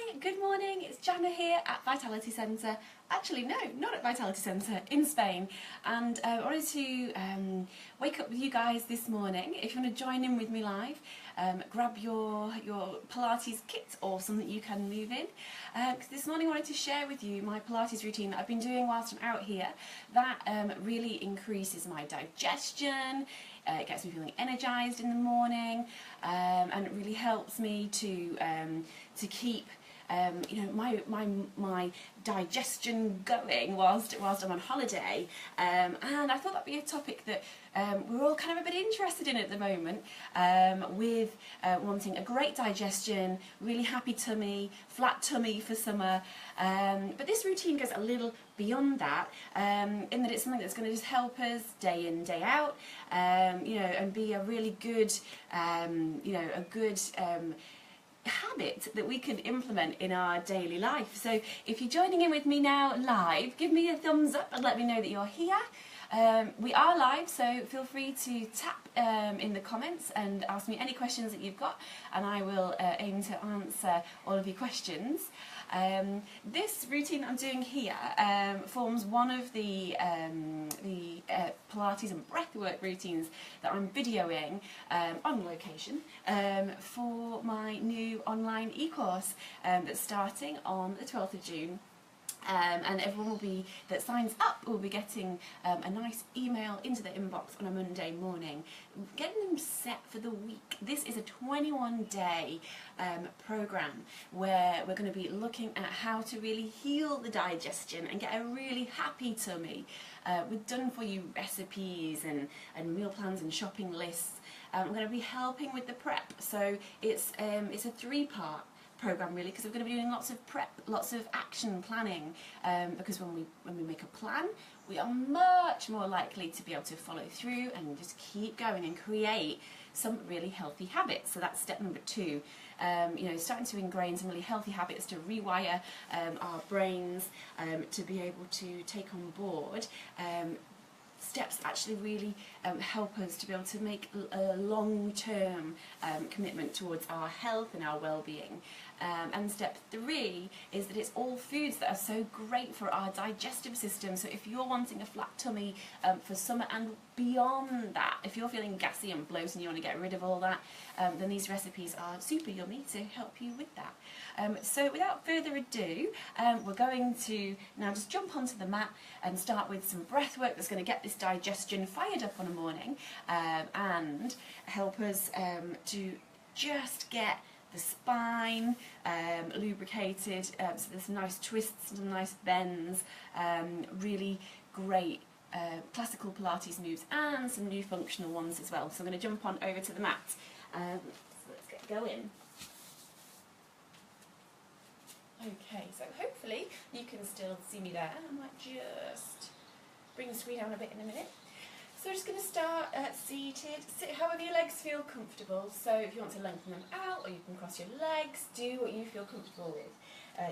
Hi, good morning, it's Jana here at Vitality Centre. Actually, no, not at Vitality Centre, in Spain. And I wanted to wake up with you guys this morning. If you want to join in with me live, grab your Pilates kit or something you can move in. Because this morning I wanted to share with you my Pilates routine that I've been doing whilst I'm out here. That really increases my digestion, it gets me feeling energised in the morning, and it really helps me to keep my digestion going whilst I'm on holiday, and I thought that'd be a topic that we're all kind of a bit interested in at the moment, with wanting a great digestion, really happy tummy, flat tummy for summer, but this routine goes a little beyond that, in that it's something that's going to just help us day in, day out, and be a really good, habit that we can implement in our daily life. So if you're joining in with me now live, give me a thumbs up and let me know that you're here. We are live, so feel free to tap in the comments and ask me any questions that you've got, and I will aim to answer all of your questions. This routine I'm doing here forms one of the Pilates and breathwork routines that I'm videoing on location for my new online e-course that's starting on the 12th of June. And everyone that signs up will be getting a nice email into their inbox on a Monday morning, getting them set for the week. This is a 21-day program where we're going to be looking at how to really heal the digestion and get a really happy tummy, with done-for-you recipes and meal plans and shopping lists. I'm going to be helping with the prep, so it's a three-part program really, because we're going to be doing lots of prep, lots of action planning, because when we make a plan, we are much more likely to be able to follow through and just keep going and create some really healthy habits. So that's step number 2, starting to ingrain some really healthy habits to rewire our brains, to be able to take on board steps that actually really help us to be able to make a long-term commitment towards our health and our well-being. And step 3 is that it's all foods that are so great for our digestive system. So if you're wanting a flat tummy for summer and beyond that, if you're feeling gassy and bloated and you want to get rid of all that, then these recipes are super yummy to help you with that. So without further ado, we're going to now just jump onto the mat and start with some breath work that's going to get this digestion fired up on a morning, and help us to just get the spine lubricated, so there's some nice twists, some nice bends, really great classical Pilates moves and some new functional ones as well. So I'm going to jump on over to the mat. So let's get going. Okay, so hopefully you can still see me there. I might just bring the screen down a bit in a minute. So we're just going to start seated. Sit however your legs feel comfortable. So if you want to lengthen them out, or you can cross your legs, do what you feel comfortable with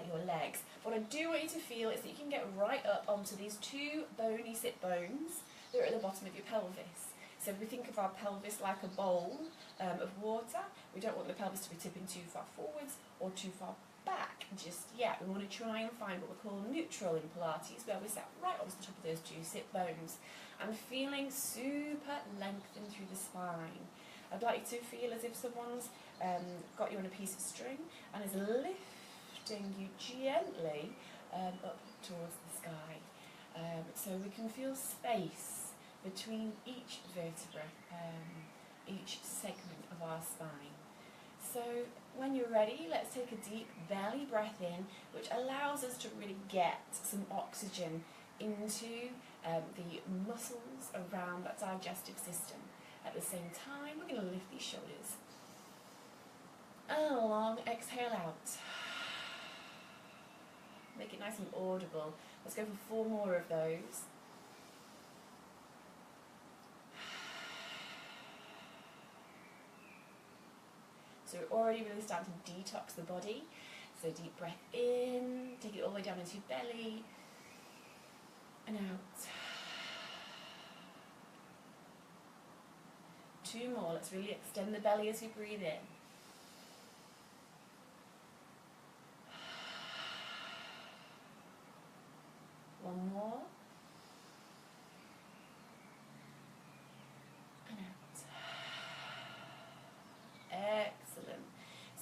your legs. What I do want you to feel is that you can get right up onto these 2 bony sit bones that are at the bottom of your pelvis. So if we think of our pelvis like a bowl of water, we don't want the pelvis to be tipping too far forwards or too far back just yet. We want to try and find what we call neutral in Pilates, where we're sat right on the top of those 2 sit bones and feeling super lengthened through the spine. I'd like you to feel as if someone's got you on a piece of string and is lifting you gently up towards the sky. So we can feel space between each vertebra, each segment of our spine. So when you're ready, let's take a deep belly breath in, which allows us to really get some oxygen into the muscles around that digestive system. At the same time, we're going to lift these shoulders. And a long exhale out. Make it nice and audible. Let's go for 4 more of those. So we're already really starting to detox the body. So deep breath in, take it all the way down into your belly, and out. 2 more, let's really extend the belly as we breathe in.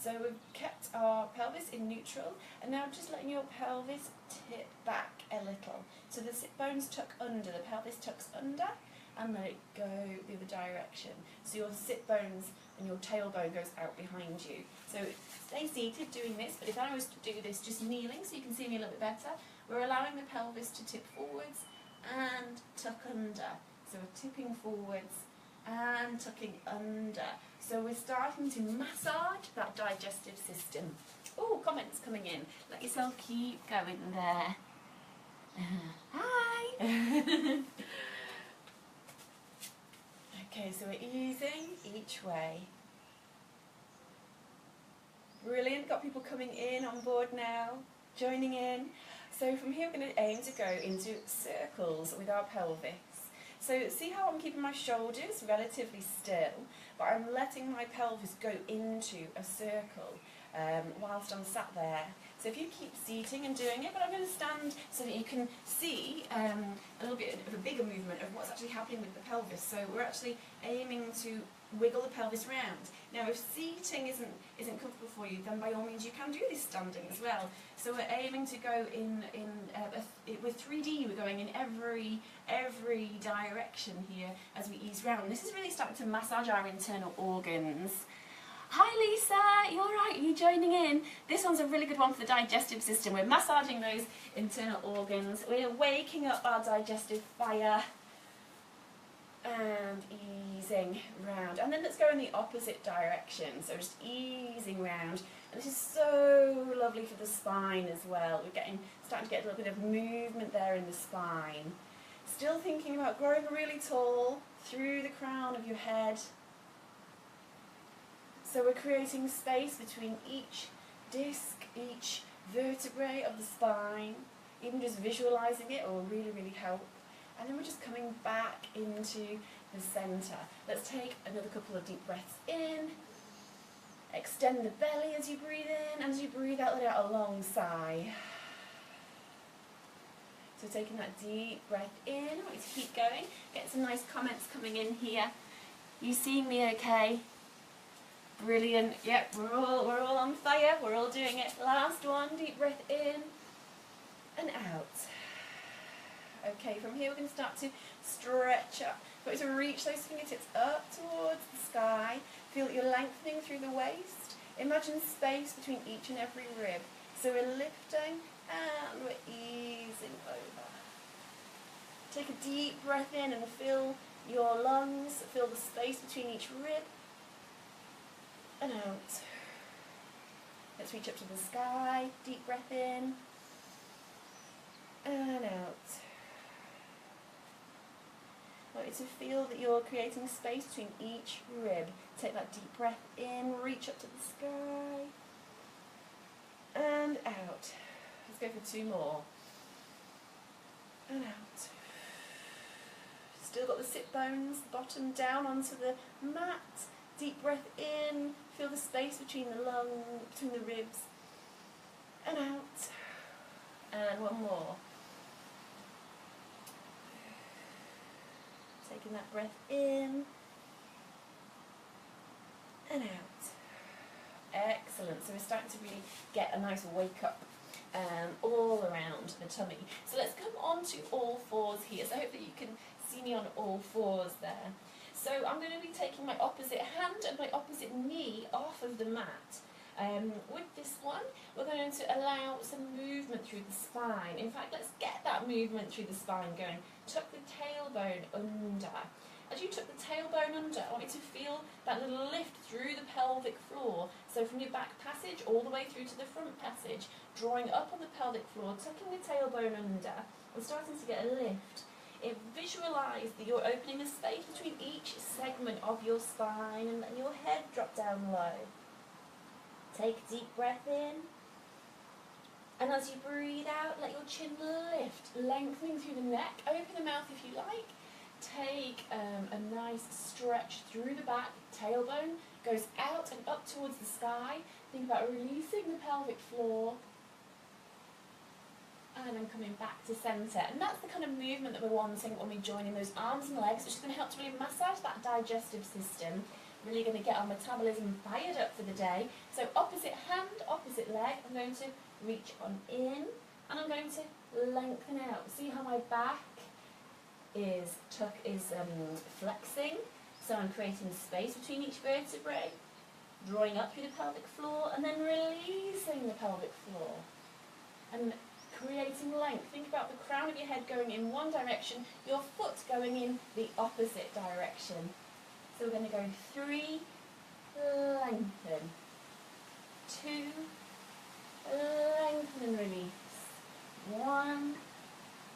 So we've kept our pelvis in neutral, and now just letting your pelvis tip back a little. So the sit bones tuck under, the pelvis tucks under, and let it go the other direction. So your sit bones and your tailbone goes out behind you. So stay seated doing this, but if I was to do this just kneeling so you can see me a little bit better, we're allowing the pelvis to tip forwards and tuck under. So we're tipping forwards and tucking under. So we're starting to massage that digestive system. Oh, comments coming in. Let yourself keep going there. Hi! Okay, so we're easing each way. Brilliant, got people coming in on board now, joining in. So from here we're going to aim to go into circles with our pelvis. So see how I'm keeping my shoulders relatively still, but I'm letting my pelvis go into a circle whilst I'm sat there. So if you keep seating and doing it, but I'm going to stand so that you can see a little bit of a bigger movement of what's actually happening with the pelvis. So we're actually aiming to wiggle the pelvis round. Now if seating isn't comfortable for you, then by all means you can do this standing as well. So we're aiming to go with 3D, we're going in every direction here as we ease round. This is really starting to massage our internal organs. Hi Lisa, you're right, you joining in. This one's a really good one for the digestive system. We're massaging those internal organs. We're waking up our digestive fire and easing round. And then let's go in the opposite direction. So just easing round. And this is so lovely for the spine as well. We're starting to get a little bit of movement there in the spine. Still thinking about growing really tall through the crown of your head. So we're creating space between each disc, each vertebrae of the spine. Even just visualising it will really, really help. And then we're just coming back into the centre. Let's take another couple of deep breaths in. Extend the belly as you breathe in, and as you breathe out, let out a long sigh. So taking that deep breath in, I want you to keep going. Get some nice comments coming in here. You seeing me okay? Brilliant. Yep, we're all on fire. We're all doing it. Last one, deep breath in and out. Okay, from here we're going to start to stretch up. We're going to reach those fingertips up towards the sky. Feel that you're lengthening through the waist. Imagine space between each and every rib. So we're lifting and we're easing over. Take a deep breath in and fill your lungs. Feel the space between each rib. And out. Let's reach up to the sky. Deep breath in. And out. I want you to feel that you're creating space between each rib. Take that deep breath in, reach up to the sky, and out. Let's go for 2 more. And out. Still got the sit bones, bottom down onto the mat. Deep breath in, feel the space between the ribs, and out. And 1 more. Taking that breath in and out. Excellent. So we're starting to really get a nice wake up all around the tummy. So let's come on to all fours here. So hopefully you can see me on all fours there. So I'm going to be taking my opposite hand and my opposite knee off of the mat. With this one, we're going to allow some movement through the spine. In fact, let's get that movement through the spine going. Tuck the tailbone under. As you tuck the tailbone under, I want you to feel that little lift through the pelvic floor. So from your back passage all the way through to the front passage, drawing up on the pelvic floor, tucking the tailbone under, and starting to get a lift. Visualise that you're opening a space between each segment of your spine and letting your head drop down low. Take a deep breath in, and as you breathe out, let your chin lift, lengthening through the neck. Open the mouth if you like. Take a nice stretch through the back. Tailbone goes out and up towards the sky. Think about releasing the pelvic floor, and then coming back to centre. And that's the kind of movement that we're wanting when we join in those arms and legs, which is going to help to really massage that digestive system. Really going to get our metabolism fired up for the day. So opposite hand, opposite leg, I'm going to reach on in and I'm going to lengthen out. See how my back is flexing? So I'm creating space between each vertebrae, drawing up through the pelvic floor and then releasing the pelvic floor. And creating length. Think about the crown of your head going in one direction, your foot going in the opposite direction. So we're going to go 3, lengthen, 2, lengthen and release, 1,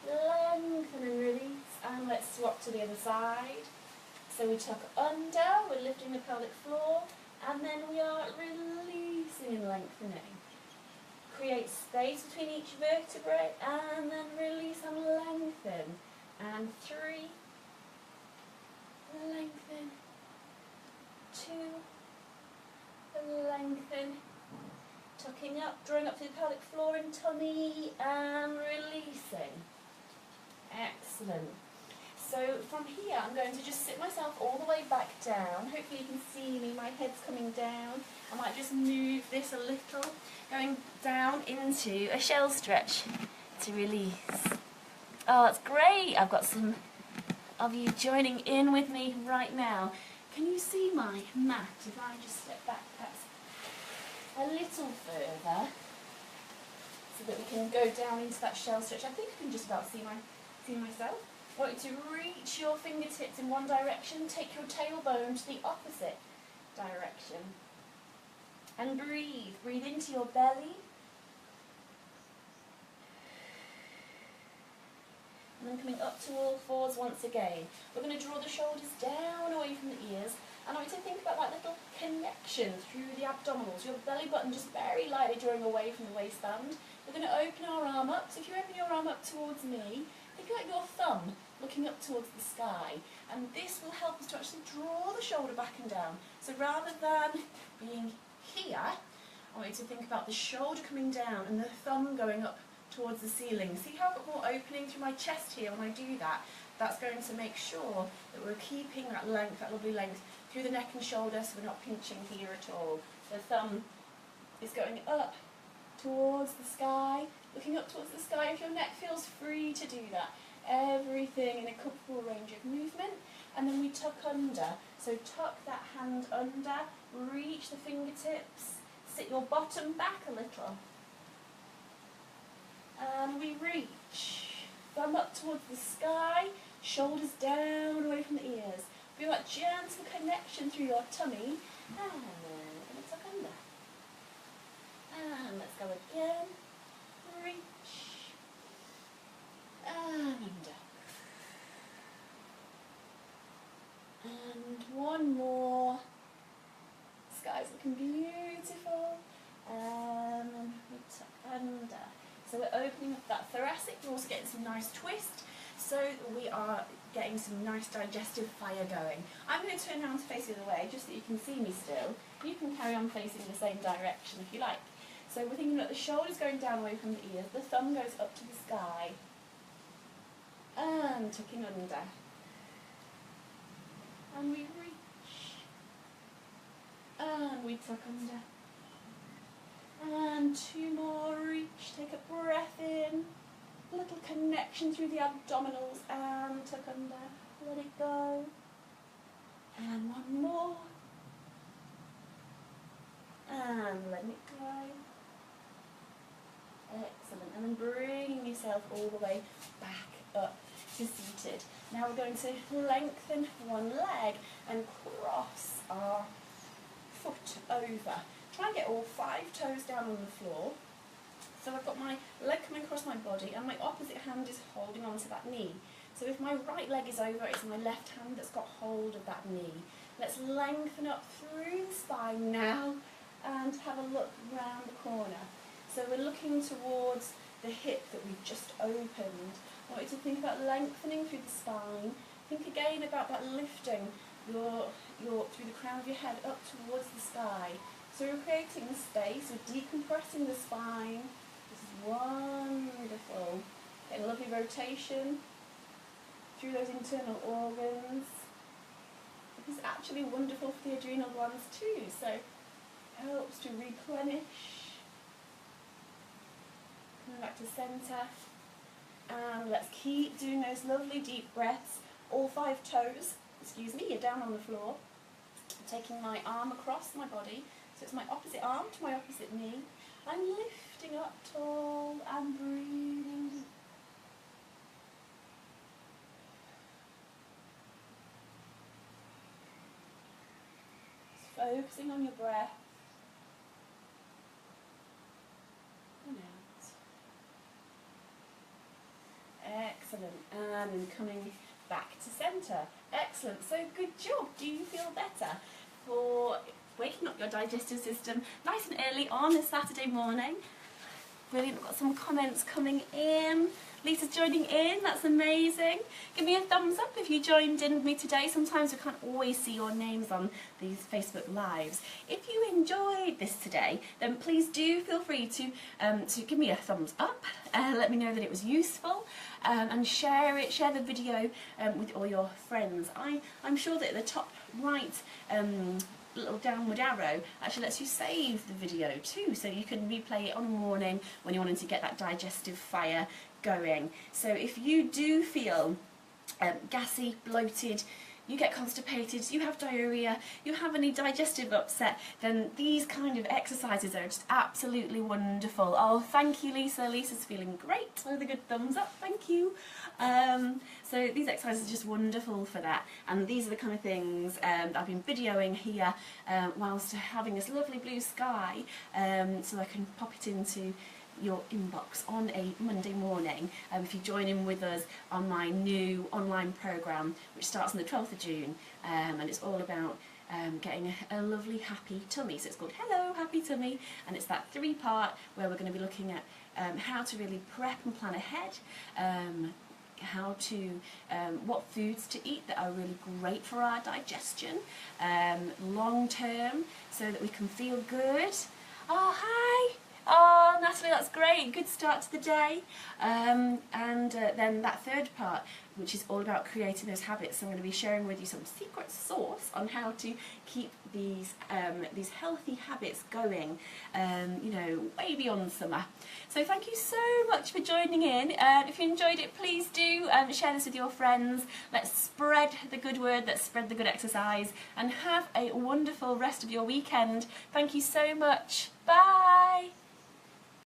lengthen and release, and let's swap to the other side. So we tuck under, we're lifting the pelvic floor, and then we are releasing and lengthening. Create space between each vertebrae, and then release and lengthen. And 3, lengthen, 2, lengthen, tucking up, drawing up to the pelvic floor and tummy, and releasing. Excellent. So from here I'm going to just sit myself all the way back down. Hopefully you can see me, my head's coming down. I might just move this a little, going down into a shell stretch to release. Oh, that's great. I've got some of you joining in with me right now. Can you see my mat if I just step back perhaps a little further so that we can go down into that shell stretch? I think I can just about see myself. I want you to reach your fingertips in one direction, take your tailbone to the opposite direction. And breathe. Breathe into your belly. And then coming up to all fours once again. We're going to draw the shoulders down away from the ears. And I want you to think about that little connection through the abdominals. Your belly button just very lightly drawing away from the waistband. We're going to open our arm up. So if you open your arm up towards me, think about your thumb looking up towards the sky. And this will help us to actually draw the shoulder back and down. So rather than being here, I want you to think about the shoulder coming down and the thumb going up towards the ceiling. See how I've got more opening through my chest here when I do that? That's going to make sure that we're keeping that length, that lovely length, through the neck and shoulder, so we're not pinching here at all. The thumb is going up towards the sky, looking up towards the sky. If your neck feels free to do that, everything in a comfortable range of movement. And then we tuck under. So tuck that hand under, reach the fingertips, sit your bottom back a little. And we reach. Thumb up towards the sky, shoulders down away from the ears. Feel that gentle connection through your tummy. And we're going to tuck under. And let's go again. Reach. And under. And one more. Sky's looking beautiful. And we tuck under. So we're opening up that thoracic. We're also getting some nice twist. So we are getting some nice digestive fire going. I'm going to turn around to face the other way just so you can see me still. You can carry on facing the same direction if you like. So we're thinking that the shoulders going down away from the ears, the thumb goes up to the sky. And tucking under. And we reach. And we tuck under. And two more, reach, take a breath in. A little connection through the abdominals and tuck under. Let it go. And one more. And let it go. Excellent. And then bringing yourself all the way back up to seated. Now we're going to lengthen one leg and cross our foot over. Try and get all 5 toes down on the floor. So I've got my leg coming across my body and my opposite hand is holding onto that knee. So if my right leg is over, it's my left hand that's got hold of that knee. Let's lengthen up through the spine now and have a look round the corner. So we're looking towards the hip that we've just opened. I want you to think about lengthening through the spine. Think again about that lifting your through the crown of your head up towards the sky. So we're creating space, we're decompressing the spine. This is wonderful. Getting a lovely rotation through those internal organs. is actually wonderful for the adrenal glands too, so helps to replenish. Coming back to centre, and let's keep doing those lovely deep breaths. All 5 toes, excuse me, you're down on the floor. I'm taking my arm across my body, so it's my opposite arm to my opposite knee. I'm lifting up tall and breathing deep. Focusing on your breath. And out. Excellent. And then coming back to centre. Excellent. So good job. Do you feel better for waking up your digestive system nice and early on a Saturday morning? Brilliant. We've got some comments coming in. Lisa's joining in, that's amazing. Give me a thumbs up if you joined in with me today. Sometimes we can't always see your names on these Facebook Lives. If you enjoyed this today, then please do feel free to give me a thumbs up, let me know that it was useful, and share it, share the video with all your friends. I'm sure that at the top right little downward arrow actually lets you save the video too, so you can replay it on a morning when you're wanting to get that digestive fire going. So if you do feel gassy, bloated, you get constipated, you have diarrhea, you have any digestive upset, then these kind of exercises are just absolutely wonderful. Oh, thank you, Lisa. Lisa's feeling great with a good thumbs up. Thank you. So these exercises are just wonderful for that, and these are the kind of things that I've been videoing here whilst having this lovely blue sky, so I can pop it into your inbox on a Monday morning if you join in with us on my new online programme, which starts on the 12th of June, and it's all about getting a lovely happy tummy. So it's called Hello Happy Tummy, and it's that 3-part where we're going to be looking at how to really prep and plan ahead, how to what foods to eat that are really great for our digestion long term, so that we can feel good. Oh, hi. Oh, Natalie, that's great. Good start to the day. And then that 3rd part, which is all about creating those habits. So I'm going to be sharing with you some secret sauce on how to keep these healthy habits going, you know, way beyond summer. So thank you so much for joining in. If you enjoyed it, please do share this with your friends. Let's spread the good word, let's spread the good exercise, and have a wonderful rest of your weekend. Thank you so much. Bye.